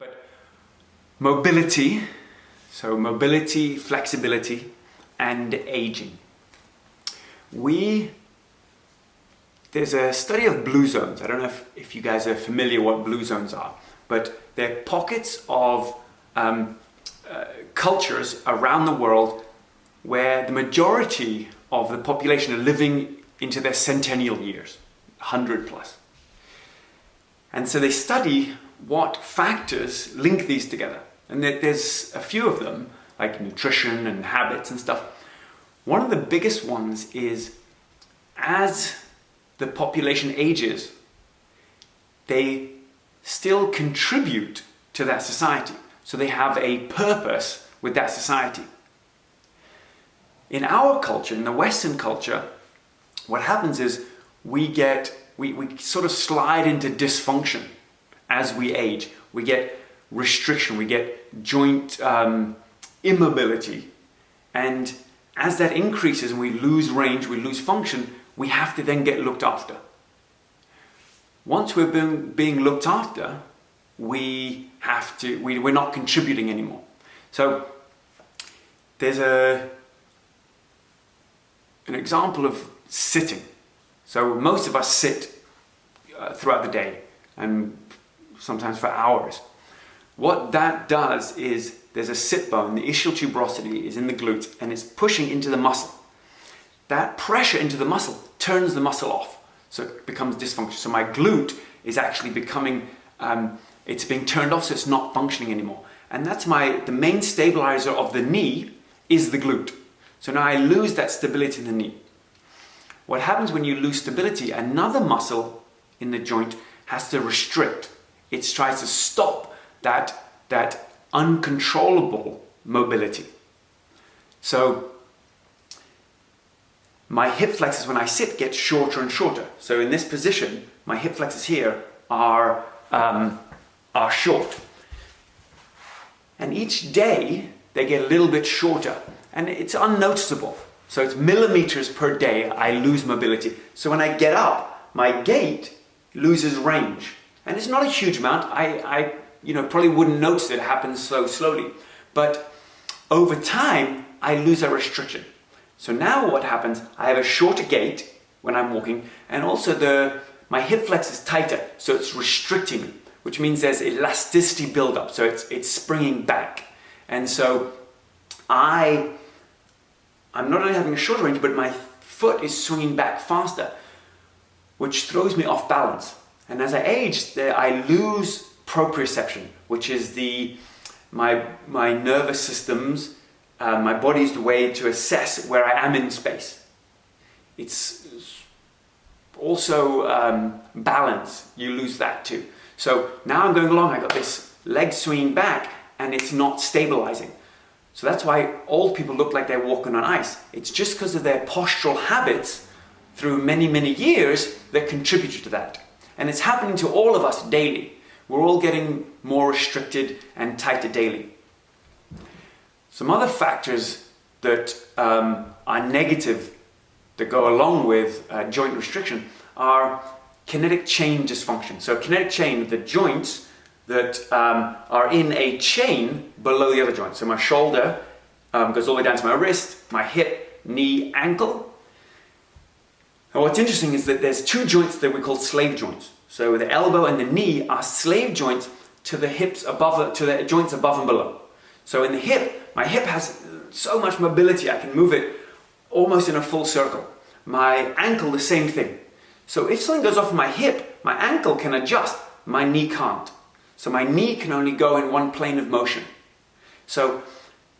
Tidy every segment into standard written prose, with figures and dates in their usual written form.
But mobility, so mobility, flexibility, and aging. There's a study of blue zones. I don't know if you guys are familiar what blue zones are, but they're pockets of cultures around the world where the majority of the population are living into their centennial years, 100 plus. And so they study what factors link these together. And there's a few of them, like nutrition and habits and stuff. One of the biggest ones is as the population ages, they still contribute to that society. So they have a purpose with that society. In our culture, in the Western culture, what happens is we sort of slide into dysfunction as we age. We get restriction, we get joint immobility. And as that increases and we lose range, we lose function, we have to then get looked after. Once we're being looked after, we're not contributing anymore. So there's an example of sitting. So most of us sit throughout the day and sometimes for hours. What that does is there's a sit bone, the ischial tuberosity is in the glute and it's pushing into the muscle. That pressure into the muscle turns the muscle off, so it becomes dysfunction. So my glute is actually becoming, it's being turned off, so it's not functioning anymore. And that's the main stabilizer of the knee is the glute. So now I lose that stability in the knee. What happens when you lose stability, another muscle in the joint has to restrict. It tries to stop that uncontrollable mobility. So my hip flexors when I sit get shorter and shorter. So in this position, my hip flexors here are short. And each day they get a little bit shorter and it's unnoticeable. So it's millimeters per day I lose mobility. So when I get up, my gait loses range. And it's not a huge amount. I probably wouldn't notice it happens so slowly. But over time, I lose that restriction. So now what happens, I have a shorter gait when I'm walking, and also my hip flex is tighter, so it's restricting me, which means there's elasticity buildup, so it's springing back. And so I'm not only having a shorter range, but my foot is swinging back faster, which throws me off balance. And as I age, I lose proprioception, which is my nervous systems, my body's the way to assess where I am in space. It's also balance, you lose that too. So now I'm going along, I got this leg swinging back and it's not stabilizing. So that's why old people look like they're walking on ice. It's just because of their postural habits through many, many years that contribute to that. And it's happening to all of us daily. We're all getting more restricted and tighter daily. Some other factors that are negative that go along with joint restriction are kinetic chain dysfunction. So kinetic chain, the joints that are in a chain below the other joints. So my shoulder goes all the way down to my wrist, my hip, knee, ankle. And what's interesting is that there's two joints that we call slave joints. So the elbow and the knee are slave joints to the hips above, to the joints above and below. So in the hip, my hip has so much mobility, I can move it almost in a full circle. My ankle, the same thing. So if something goes off in my hip, my ankle can adjust, my knee can't. So my knee can only go in one plane of motion. So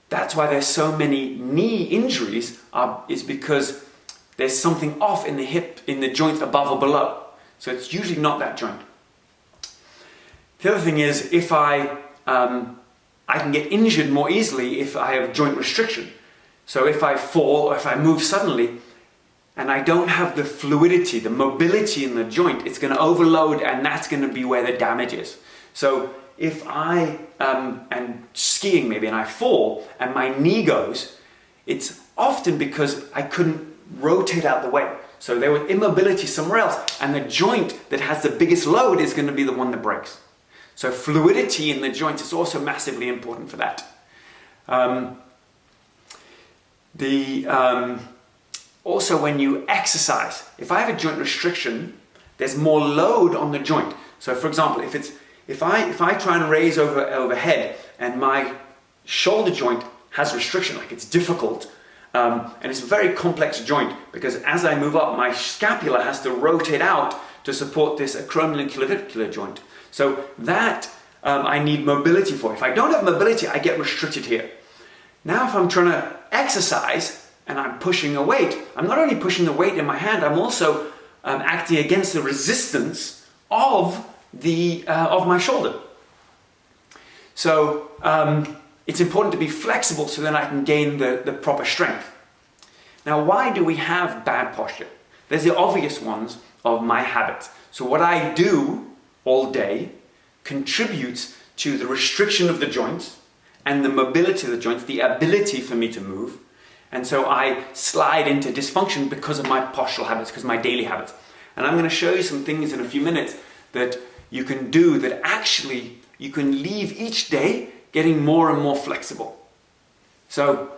that's why there's so many knee injuries, is because there's something off in the hip, in the joint above or below. So it's usually not that joint. The other thing is, if I can get injured more easily if I have joint restriction. So if I fall or if I move suddenly and I don't have the fluidity, the mobility in the joint, it's going to overload and that's going to be where the damage is. So if I am skiing maybe and I fall and my knee goes, it's often because I couldn't rotate out the way. So there was immobility somewhere else and the joint that has the biggest load is going to be the one that breaks. So fluidity in the joint is also massively important for that. Also, when you exercise, if I have a joint restriction, there's more load on the joint. So, for example, if I try and raise overhead and my shoulder joint has restriction, like it's difficult, and it's a very complex joint because as I move up, my scapula has to rotate out to support this acromial and clavicular joint. So that I need mobility for. If I don't have mobility, I get restricted here. Now, if I'm trying to exercise and I'm pushing a weight, I'm not only pushing the weight in my hand, I'm also acting against the resistance of my shoulder. So it's important to be flexible so then I can gain the proper strength. Now, why do we have bad posture? There's the obvious ones of my habits. So what I do all day contributes to the restriction of the joints and the mobility of the joints, the ability for me to move. And so I slide into dysfunction because of my postural habits, because of my daily habits. And I'm going to show you some things in a few minutes that you can do that actually you can leave each day getting more and more flexible. So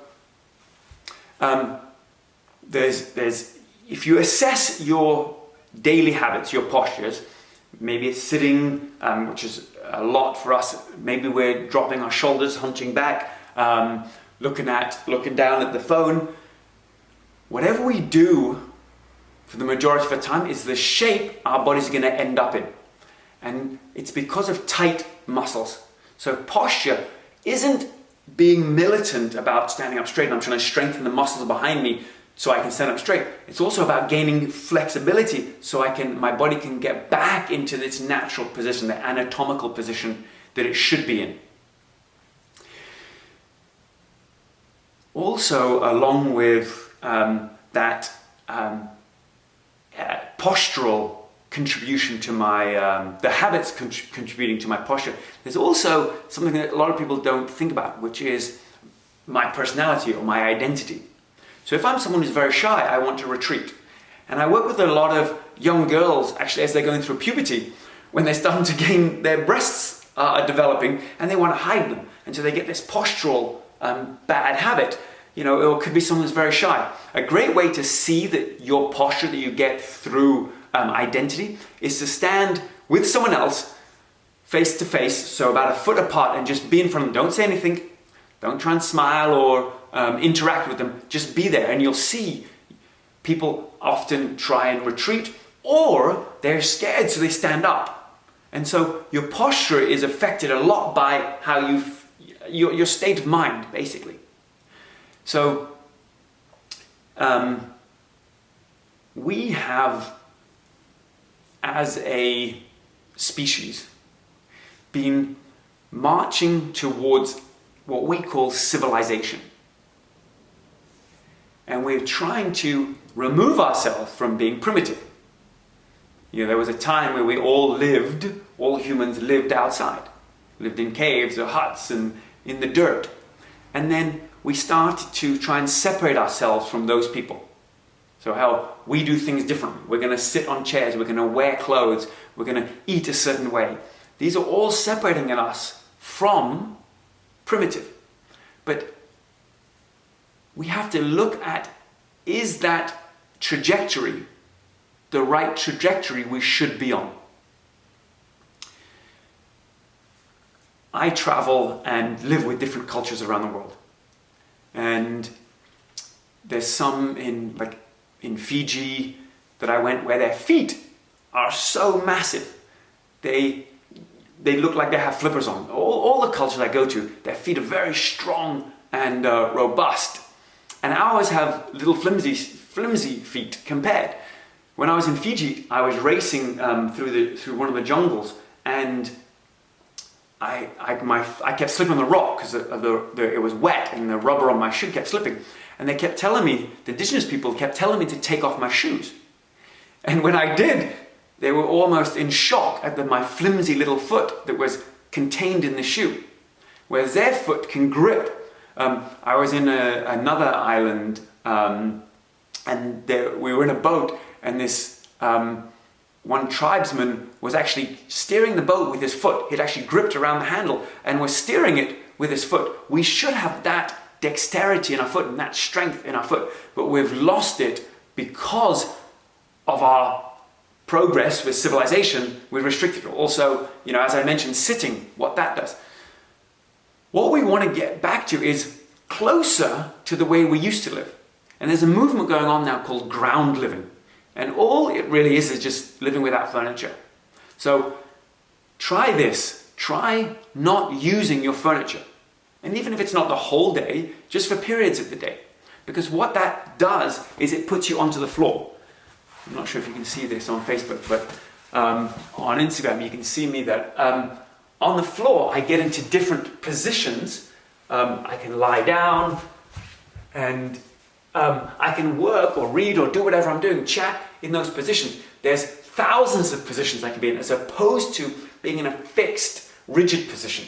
if you assess your daily habits, your postures, maybe it's sitting, which is a lot for us. Maybe we're dropping our shoulders, hunching back, looking down at the phone. Whatever we do for the majority of the time is the shape our body's going to end up in. And it's because of tight muscles. So posture isn't being militant about standing up straight and I'm trying to strengthen the muscles behind me so I can stand up straight. It's also about gaining flexibility so my body can get back into its natural position, the anatomical position that it should be in. Also, along with that postural contribution to the habits contributing to my posture, there's also something that a lot of people don't think about, which is my personality or my identity. So if I'm someone who's very shy, I want to retreat. And I work with a lot of young girls, actually, as they're going through puberty, when they're starting to gain, their breasts are developing, and they want to hide them. And so they get this postural bad habit. It could be someone who's very shy. A great way to see that your posture that you get through identity is to stand with someone else face to face, so about a foot apart, and just be in front of them. Don't say anything. Don't try and smile or interact with them. Just be there, and you'll see people often try and retreat, or they're scared, so they stand up. And so your posture is affected a lot by how your state of mind, basically. So we have, as a species, been marching towards what we call civilization. And we're trying to remove ourselves from being primitive. There was a time where all humans lived outside, lived in caves or huts and in the dirt. And then we started to try and separate ourselves from those people. So how we do things differently. We're going to sit on chairs, we're going to wear clothes, we're going to eat a certain way. These are all separating us from primitive. But we have to look at, is that trajectory the right trajectory we should be on? I travel and live with different cultures around the world. And there's some in Fiji that I went where their feet are so massive. They look like they have flippers on. All the cultures I go to, their feet are very strong and robust. And ours have little flimsy feet compared. When I was in Fiji, I was racing through one of the jungles, and I kept slipping on the rock because it was wet and the rubber on my shoe kept slipping. And they kept telling me, the indigenous people kept telling me to take off my shoes. And when I did, they were almost in shock at my flimsy little foot that was contained in the shoe. Whereas their foot can grip. I was in another island, and we were in a boat, and this one tribesman was actually steering the boat with his foot. He'd actually gripped around the handle and was steering it with his foot. We should have that dexterity in our foot and that strength in our foot, but we've lost it because of our progress with civilization. We've restricted it. Also, as I mentioned, sitting, what that does. What we want to get back to is closer to the way we used to live. And there's a movement going on now called ground living. And all it really is just living without furniture. So try this. Try not using your furniture. And even if it's not the whole day, just for periods of the day. Because what that does is it puts you onto the floor. I'm not sure if you can see this on Facebook, but on Instagram you can see me that on the floor I get into different positions. I can lie down and I can work or read or do whatever I'm doing, chat in those positions. There's thousands of positions I can be in as opposed to being in a fixed, rigid position.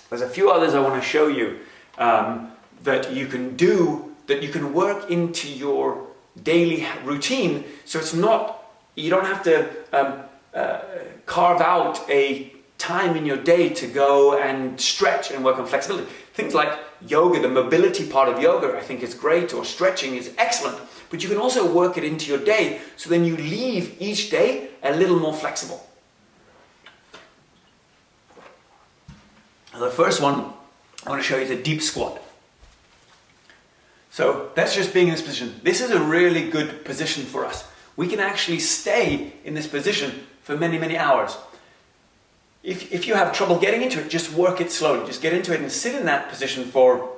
There's a few others I want to show you that you can do, that you can work into your daily routine, so it's not, you don't have to carve out a time in your day to go and stretch and work on flexibility. Things like yoga, the mobility part of yoga I think is great, or stretching is excellent, but you can also work it into your day so then you leave each day a little more flexible. The first one I want to show you is a deep squat. So that's just being in this position. This is a really good position for us. We can actually stay in this position for many, many hours. If you have trouble getting into it, just work it slowly. Just get into it and sit in that position for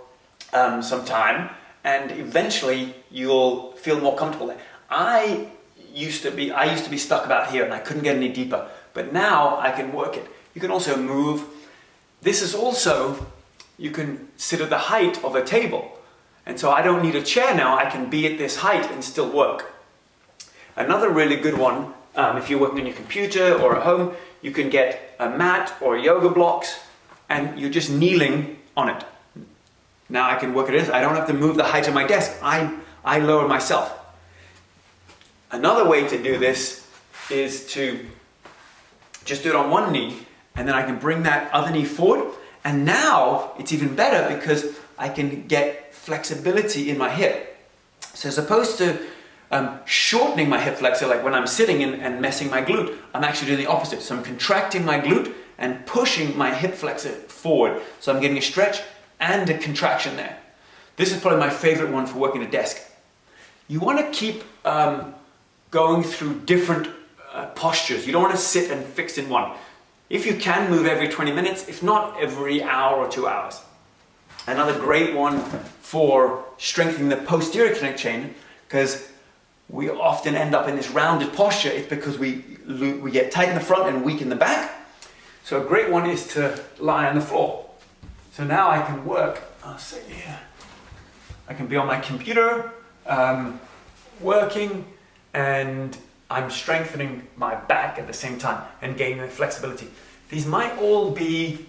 some time, and eventually you'll feel more comfortable there. I used to be stuck about here and I couldn't get any deeper, but now I can work it. You can also move. This is also, you can sit at the height of a table. And so I don't need a chair now, I can be at this height and still work. Another really good one, if you're working on your computer or at home, you can get a mat or yoga blocks and you're just kneeling on it. Now I can work at this, I don't have to move the height of my desk, I lower myself. Another way to do this is to just do it on one knee, and then I can bring that other knee forward, and now it's even better because I can get flexibility in my hip. So as opposed to shortening my hip flexor, like when I'm sitting and messing my glute, I'm actually doing the opposite. So I'm contracting my glute and pushing my hip flexor forward. So I'm getting a stretch and a contraction there. This is probably my favorite one for working a desk. You want to keep going through different postures. You don't want to sit and fix in one. If you can, move every 20 minutes, if not every hour or 2 hours. Another great one for strengthening the posterior connect chain, because we often end up in this rounded posture, it's because we get tight in the front and weak in the back. So a great one is to lie on the floor. So now I can work, I'll sit here. I can be on my computer, working, and I'm strengthening my back at the same time and gaining the flexibility. These might all be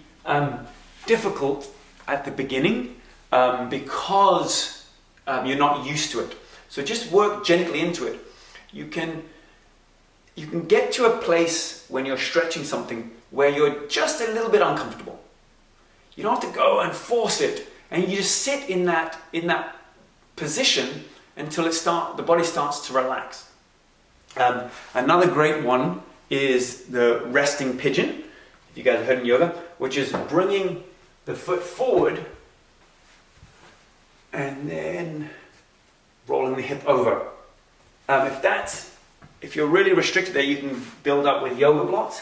difficult at the beginning because you're not used to it. So just work gently into it. You can get to a place when you're stretching something where you're just a little bit uncomfortable. You don't have to go and force it, and you just sit in that position until the body starts to relax. Another great one is the resting pigeon, if you guys have heard in yoga, which is bringing the foot forward and then rolling the hip over. If you're really restricted there, you can build up with yoga blocks.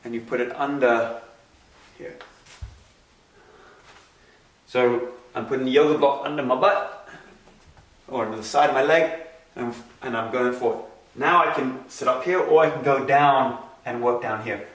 And you put it under here. So I'm putting the yoga block under my butt or under the side of my leg, and I'm going forward. Now I can sit up here, or I can go down and work down here.